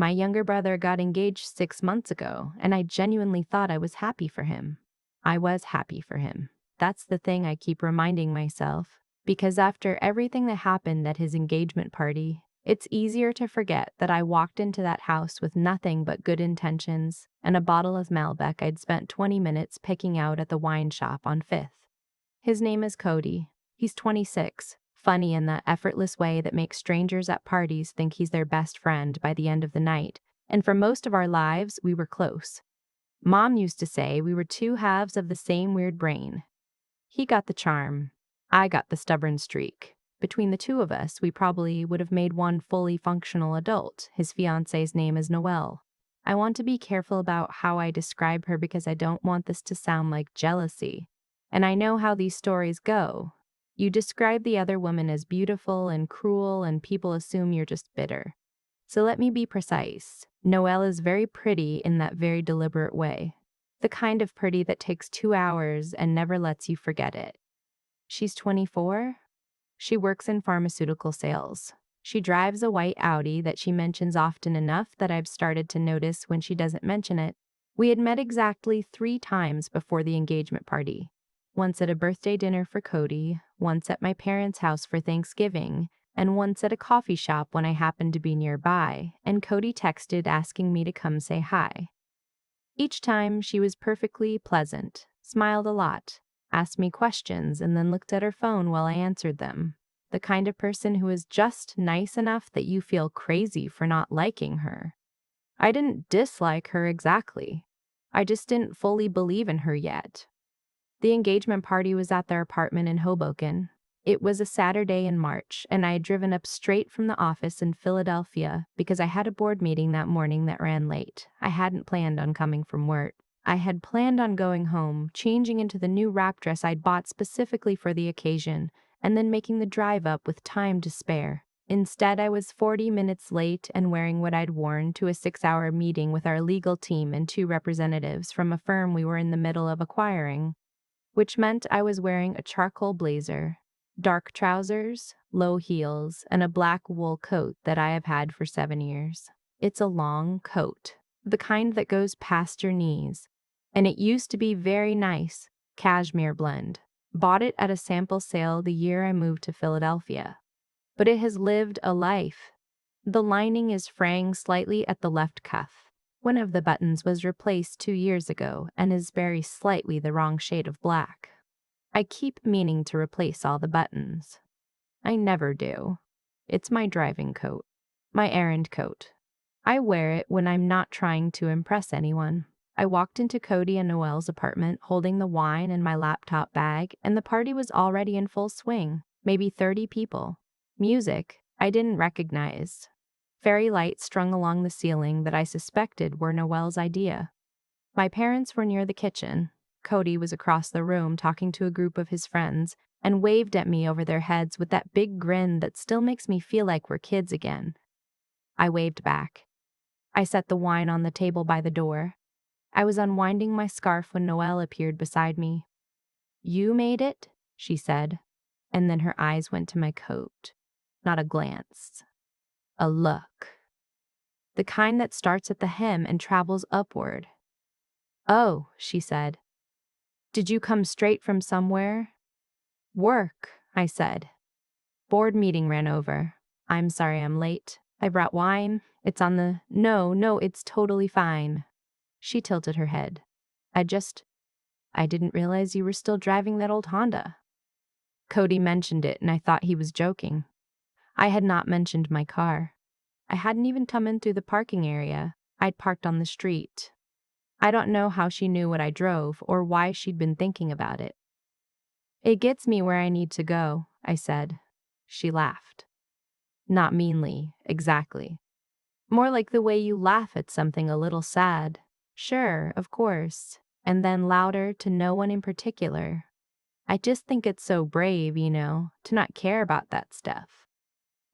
My younger brother got engaged 6 months ago, and I genuinely thought I was happy for him. I was happy for him. That's the thing I keep reminding myself, because after everything that happened at his engagement party, it's easier to forget that I walked into that house with nothing but good intentions and a bottle of Malbec I'd spent 20 minutes picking out at the wine shop on 5th. His name is Cody. He's 26, funny in that effortless way that makes strangers at parties think he's their best friend by the end of the night, and for most of our lives, we were close. Mom used to say we were two halves of the same weird brain. He got the charm. I got the stubborn streak. Between the two of us, we probably would have made one fully functional adult. His fiancée's name is Noelle. I want to be careful about how I describe her because I don't want this to sound like jealousy. And I know how these stories go. You describe the other woman as beautiful and cruel, and people assume you're just bitter. So let me be precise. Noelle is very pretty in that very deliberate way. The kind of pretty that takes 2 hours and never lets you forget it. She's 24. She works in pharmaceutical sales. She drives a white Audi that she mentions often enough that I've started to notice when she doesn't mention it. We had met exactly 3 times before the engagement party. Once at a birthday dinner for Cody, once at my parents' house for Thanksgiving, and once at a coffee shop when I happened to be nearby, and Cody texted asking me to come say hi. Each time she was perfectly pleasant, smiled a lot, asked me questions, and then looked at her phone while I answered them. The kind of person who is just nice enough that you feel crazy for not liking her. I didn't dislike her exactly. I just didn't fully believe in her yet. The engagement party was at their apartment in Hoboken. It was a Saturday in March, and I had driven up straight from the office in Philadelphia because I had a board meeting that morning that ran late. I hadn't planned on coming from work. I had planned on going home, changing into the new wrap dress I'd bought specifically for the occasion, and then making the drive up with time to spare. Instead, I was 40 minutes late and wearing what I'd worn to a 6-hour meeting with our legal team and 2 representatives from a firm we were in the middle of acquiring, which meant I was wearing a charcoal blazer, dark trousers, low heels, and a black wool coat that I have had for 7 years. It's a long coat, the kind that goes past your knees, and it used to be very nice, cashmere blend. Bought it at a sample sale the year I moved to Philadelphia. But it has lived a life. The lining is fraying slightly at the left cuff. One of the buttons was replaced 2 years ago and is very slightly the wrong shade of black. I keep meaning to replace all the buttons. I never do. It's my driving coat, my errand coat. I wear it when I'm not trying to impress anyone. I walked into Cody and Noelle's apartment holding the wine and my laptop bag, and the party was already in full swing, maybe 30 people. Music I didn't recognize. Fairy lights strung along the ceiling that I suspected were Noelle's idea. My parents were near the kitchen. Cody was across the room talking to a group of his friends and waved at me over their heads with that big grin that still makes me feel like we're kids again. I waved back. I set the wine on the table by the door. I was unwinding my scarf when Noelle appeared beside me. "You made it?" she said, and then her eyes went to my coat. Not a glance. A look. The kind that starts at the hem and travels upward. "Oh," she said. "Did you come straight from somewhere?" "Work," I said. "Board meeting ran over. I'm sorry I'm late. I brought wine. It's on the—" No, it's totally fine." She tilted her head. I didn't realize you were still driving that old Honda." Cody mentioned it and I thought he was joking. I had not mentioned my car. I hadn't even come in through the parking area. I'd parked on the street. I don't know how she knew what I drove or why she'd been thinking about it. "It gets me where I need to go," I said. She laughed. Not meanly, exactly. More like the way you laugh at something a little sad. "Sure, of course." And then louder to no one in particular. "I just think it's so brave, to not care about that stuff.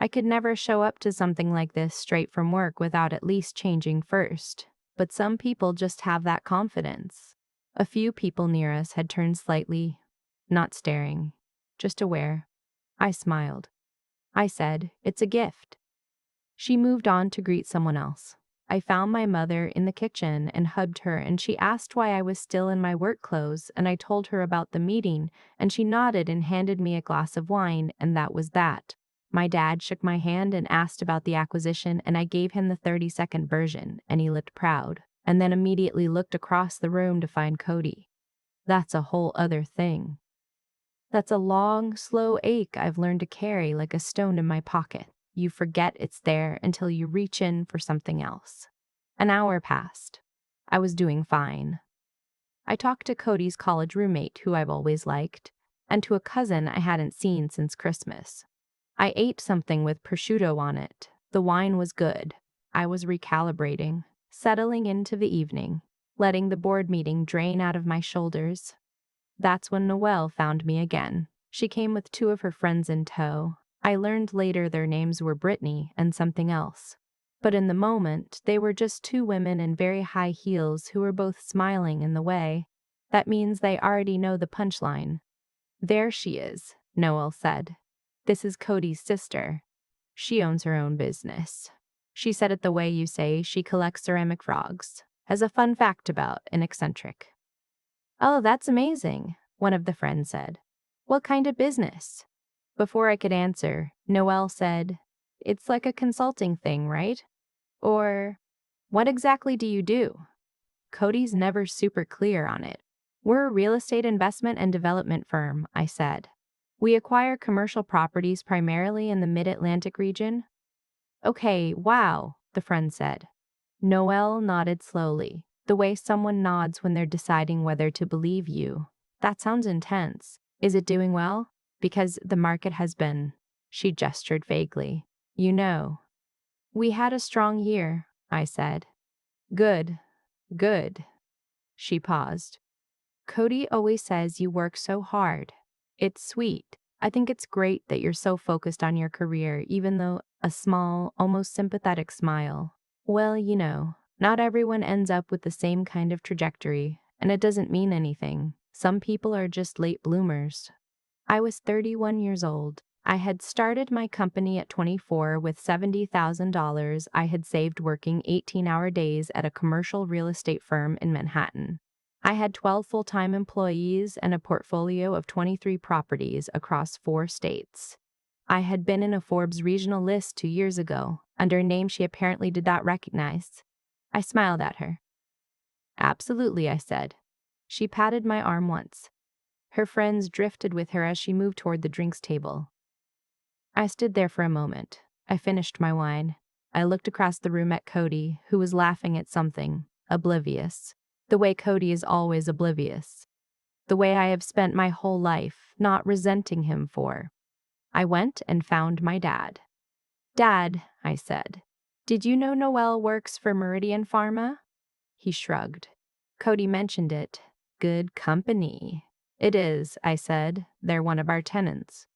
I could never show up to something like this straight from work without at least changing first. But some people just have that confidence." A few people near us had turned slightly, not staring, just aware. I smiled. I said, "It's a gift." She moved on to greet someone else. I found my mother in the kitchen and hugged her, and she asked why I was still in my work clothes, and I told her about the meeting, and she nodded and handed me a glass of wine, and that was that. My dad shook my hand and asked about the acquisition, and I gave him the 30-second version, and he looked proud, and then immediately looked across the room to find Cody. That's a whole other thing. That's a long, slow ache I've learned to carry like a stone in my pocket. You forget it's there until you reach in for something else. An hour passed. I was doing fine. I talked to Cody's college roommate, who I've always liked, and to a cousin I hadn't seen since Christmas. I ate something with prosciutto on it. The wine was good. I was recalibrating, settling into the evening, letting the board meeting drain out of my shoulders. That's when Noelle found me again. She came with two of her friends in tow. I learned later their names were Brittany and something else. But in the moment, they were just two women in very high heels who were both smiling in the way. That means they already know the punchline. There she is, Noelle said. This is Cody's sister. She owns her own business. She said it the way you say she collects ceramic frogs. Has a fun fact about an eccentric. Oh, that's amazing, one of the friends said. What kind of business? Before I could answer, Noelle said, It's like a consulting thing, right? Or, what exactly do you do? Cody's never super clear on it. We're a real estate investment and development firm, I said. We acquire commercial properties primarily in the Mid-Atlantic region. Okay, wow, the friend said. Noelle nodded slowly, the way someone nods when they're deciding whether to believe you. That sounds intense. Is it doing well? Because the market has been. She gestured vaguely. You know. We had a strong year, I said. Good. Good. She paused. Cody always says you work so hard. It's sweet. I think it's great that you're so focused on your career, even though a small, almost sympathetic smile. Well, you know, not everyone ends up with the same kind of trajectory, and it doesn't mean anything. Some people are just late bloomers. I was 31 years old. I had started my company at 24 with $70,000 I had saved working 18-hour days at a commercial real estate firm in Manhattan. I had 12 full-time employees and a portfolio of 23 properties across 4 states. I had been in a Forbes regional list 2 years ago, under a name she apparently did not recognize. I smiled at her. Absolutely, I said. She patted my arm once. Her friends drifted with her as she moved toward the drinks table. I stood there for a moment. I finished my wine. I looked across the room at Cody, who was laughing at something, oblivious. The way Cody is always oblivious. The way I have spent my whole life, not resenting him for. I went and found my dad. Dad, I said, did you know Noelle works for Meridian Pharma? He shrugged. Cody mentioned it. Good company. It is, I said. They're one of our tenants.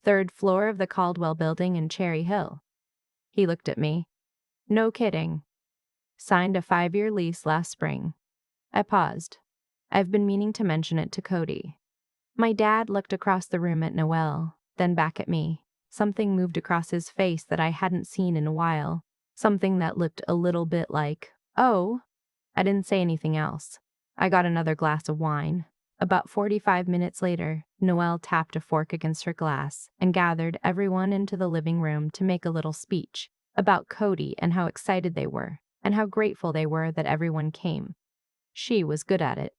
3rd floor of the Caldwell building in Cherry Hill. He looked at me. No kidding. Signed a 5-year lease last spring. I paused. I've been meaning to mention it to Cody. My dad looked across the room at Noelle, then back at me. Something moved across his face that I hadn't seen in a while. Something that looked a little bit like, oh. I didn't say anything else. I got another glass of wine. About 45 minutes later, Noelle tapped a fork against her glass and gathered everyone into the living room to make a little speech about Cody and how excited they were, and how grateful they were that everyone came. She was good at it.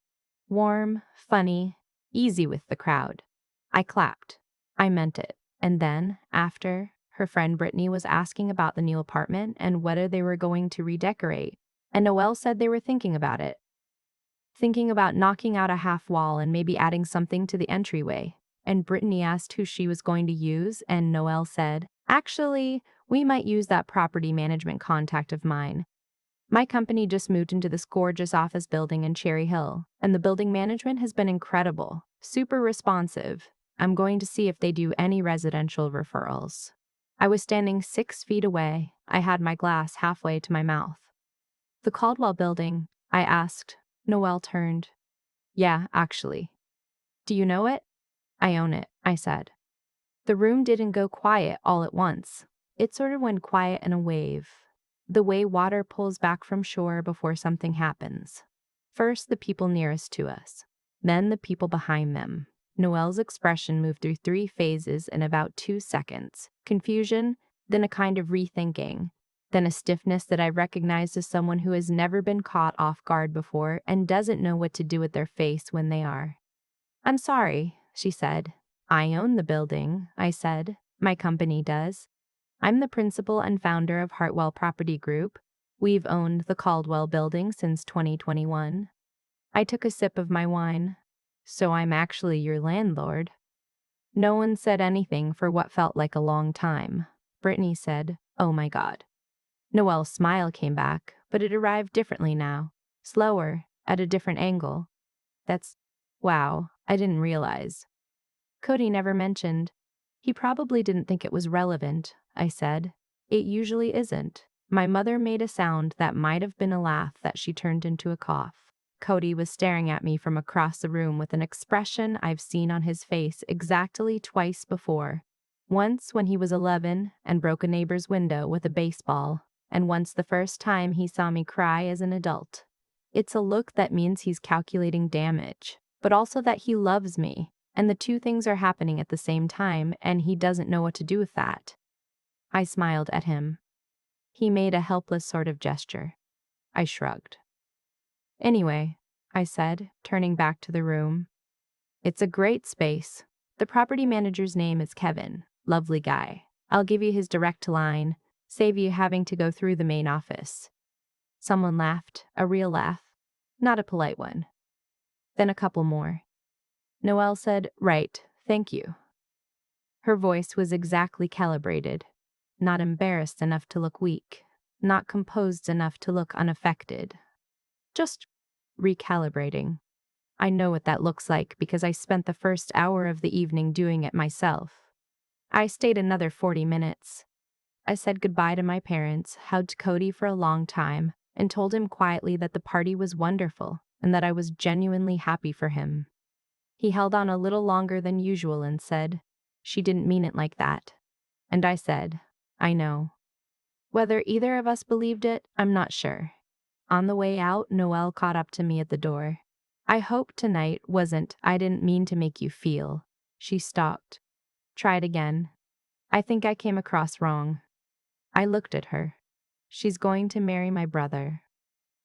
Warm, funny, easy with the crowd. I clapped. I meant it. And then, after, her friend Brittany was asking about the new apartment and whether they were going to redecorate, and Noelle said they were thinking about it. Thinking about knocking out a half wall and maybe adding something to the entryway. And Brittany asked who she was going to use, and Noelle said, actually, we might use that property management contact of mine. My company just moved into this gorgeous office building in Cherry Hill, and the building management has been incredible, super responsive. I'm going to see if they do any residential referrals. I was standing 6 feet away. I had my glass halfway to my mouth. The Caldwell building, I asked. Noelle turned. Yeah, actually. Do you know it? I own it, I said. The room didn't go quiet all at once. It sort of went quiet in a wave. The way water pulls back from shore before something happens. First, the people nearest to us, then the people behind them. Noelle's expression moved through 3 phases in about 2 seconds. Confusion, then a kind of rethinking, then a stiffness that I recognized as someone who has never been caught off guard before and doesn't know what to do with their face when they are. "I'm sorry," she said. "I own the building," I said. "My company does. I'm the principal and founder of Hartwell Property Group. We've owned the Caldwell building since 2021. I took a sip of my wine. "So I'm actually your landlord." No one said anything for what felt like a long time. Brittany said, "Oh my God." Noelle's smile came back, but it arrived differently now. Slower, at a different angle. Wow, I didn't realize. Cody never mentioned. He probably didn't think it was relevant, I said. It usually isn't. My mother made a sound that might have been a laugh that she turned into a cough. Cody was staring at me from across the room with an expression I've seen on his face exactly twice before. Once when he was 11 and broke a neighbor's window with a baseball, and once the first time he saw me cry as an adult. It's a look that means he's calculating damage, but also that he loves me, and the 2 things are happening at the same time, and he doesn't know what to do with that. I smiled at him. He made a helpless sort of gesture. I shrugged. "Anyway," I said, turning back to the room. "It's a great space. The property manager's name is Kevin. Lovely guy. I'll give you his direct line, save you having to go through the main office." Someone laughed, a real laugh, not a polite one. Then a couple more. Noelle said, "Right, thank you." Her voice was exactly calibrated, not embarrassed enough to look weak, not composed enough to look unaffected. Just recalibrating. I know what that looks like because I spent the first hour of the evening doing it myself. I stayed another 40 minutes. I said goodbye to my parents, hugged Cody for a long time, and told him quietly that the party was wonderful and that I was genuinely happy for him. He held on a little longer than usual and said, "She didn't mean it like that." And I said, "I know." Whether either of us believed it, I'm not sure. On the way out, Noelle caught up to me at the door. "I hope tonight wasn't, I didn't mean to make you feel." She stopped. "Try it again. I think I came across wrong." I looked at her. "She's going to marry my brother.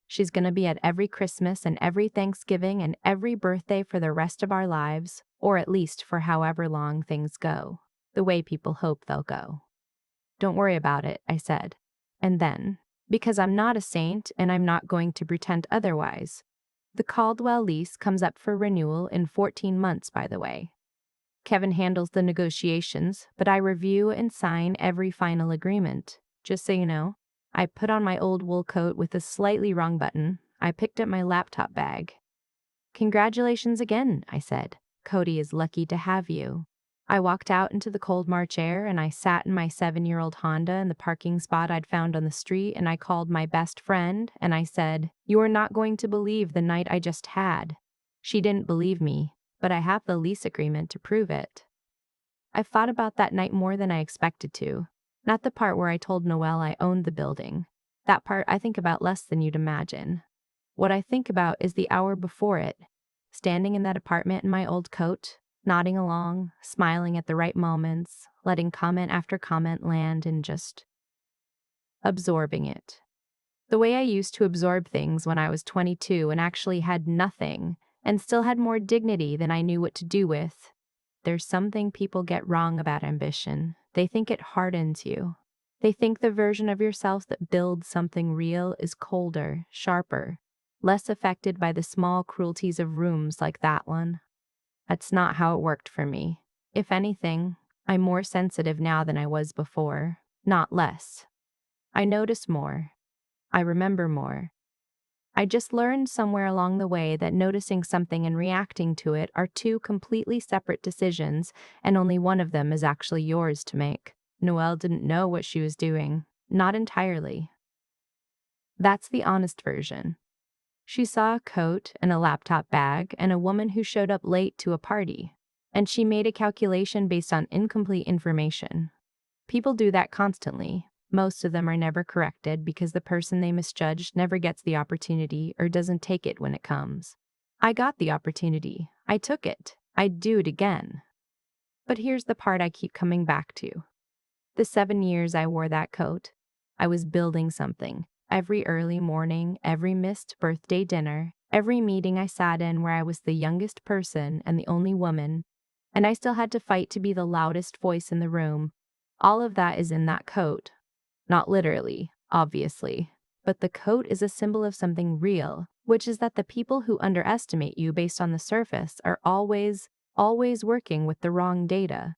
She's going to be at every Christmas and every Thanksgiving and every birthday for the rest of our lives, or at least for however long things go, the way people hope they'll go." "Don't worry about it," I said. And then, because I'm not a saint and I'm not going to pretend otherwise, the Caldwell lease comes up for renewal in 14 months, by the way. Kevin handles the negotiations, but I review and sign every final agreement. Just so you know, I put on my old wool coat with a slightly wrong button. I picked up my laptop bag. "Congratulations again," I said. "Cody is lucky to have you." I walked out into the cold March air and I sat in my 7-year-old Honda in the parking spot I'd found on the street and I called my best friend and I said, "You are not going to believe the night I just had." She didn't believe me, but I have the lease agreement to prove it. I've thought about that night more than I expected to. Not the part where I told Noelle I owned the building. That part I think about less than you'd imagine. What I think about is the hour before it, standing in that apartment in my old coat, nodding along, smiling at the right moments, letting comment after comment land and just absorbing it. The way I used to absorb things when I was 22 and actually had nothing and still had more dignity than I knew what to do with. There's something people get wrong about ambition. They think it hardens you. They think the version of yourself that builds something real is colder, sharper, less affected by the small cruelties of rooms like that one. That's not how it worked for me. If anything, I'm more sensitive now than I was before, not less. I notice more. I remember more. I just learned somewhere along the way that noticing something and reacting to it are 2 completely separate decisions, and only one of them is actually yours to make. Noelle didn't know what she was doing. Not entirely. That's the honest version. She saw a coat and a laptop bag and a woman who showed up late to a party, and she made a calculation based on incomplete information. People do that constantly. Most of them are never corrected because the person they misjudged never gets the opportunity or doesn't take it when it comes. I got the opportunity. I took it. I'd do it again. But here's the part I keep coming back to. The 7 years I wore that coat, I was building something. Every early morning, every missed birthday dinner, every meeting I sat in where I was the youngest person and the only woman, and I still had to fight to be the loudest voice in the room. All of that is in that coat. Not literally, obviously, but the coat is a symbol of something real, which is that the people who underestimate you based on the surface are always working with the wrong data.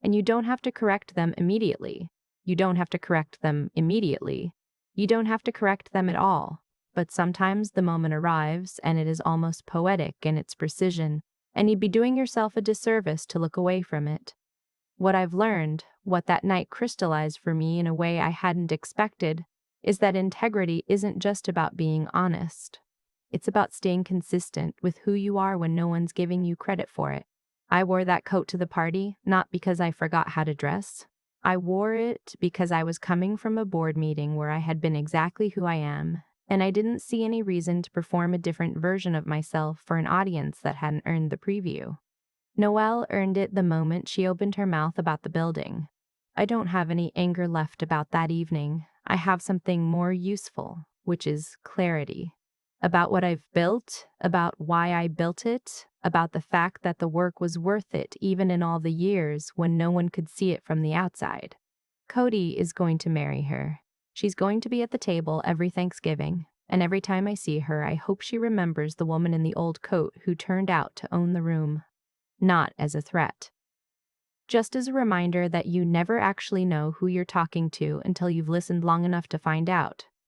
And you don't have to correct them immediately. You don't have to correct them immediately. You don't have to correct them at all. But sometimes the moment arrives and it is almost poetic in its precision, and you'd be doing yourself a disservice to look away from it. What I've learned, what that night crystallized for me in a way I hadn't expected, is that integrity isn't just about being honest. It's about staying consistent with who you are when no one's giving you credit for it. I wore that coat to the party, not because I forgot how to dress. I wore it because I was coming from a board meeting where I had been exactly who I am, and I didn't see any reason to perform a different version of myself for an audience that hadn't earned the preview. Noelle earned it the moment she opened her mouth about the building. I don't have any anger left about that evening. I have something more useful, which is clarity. About what I've built, about why I built it, about the fact that the work was worth it even in all the years when no one could see it from the outside. Cody is going to marry her. She's going to be at the table every Thanksgiving, and every time I see her, I hope she remembers the woman in the old coat who turned out to own the room. Not as a threat. Just as a reminder that you never actually know who you're talking to until you've listened long enough to find out.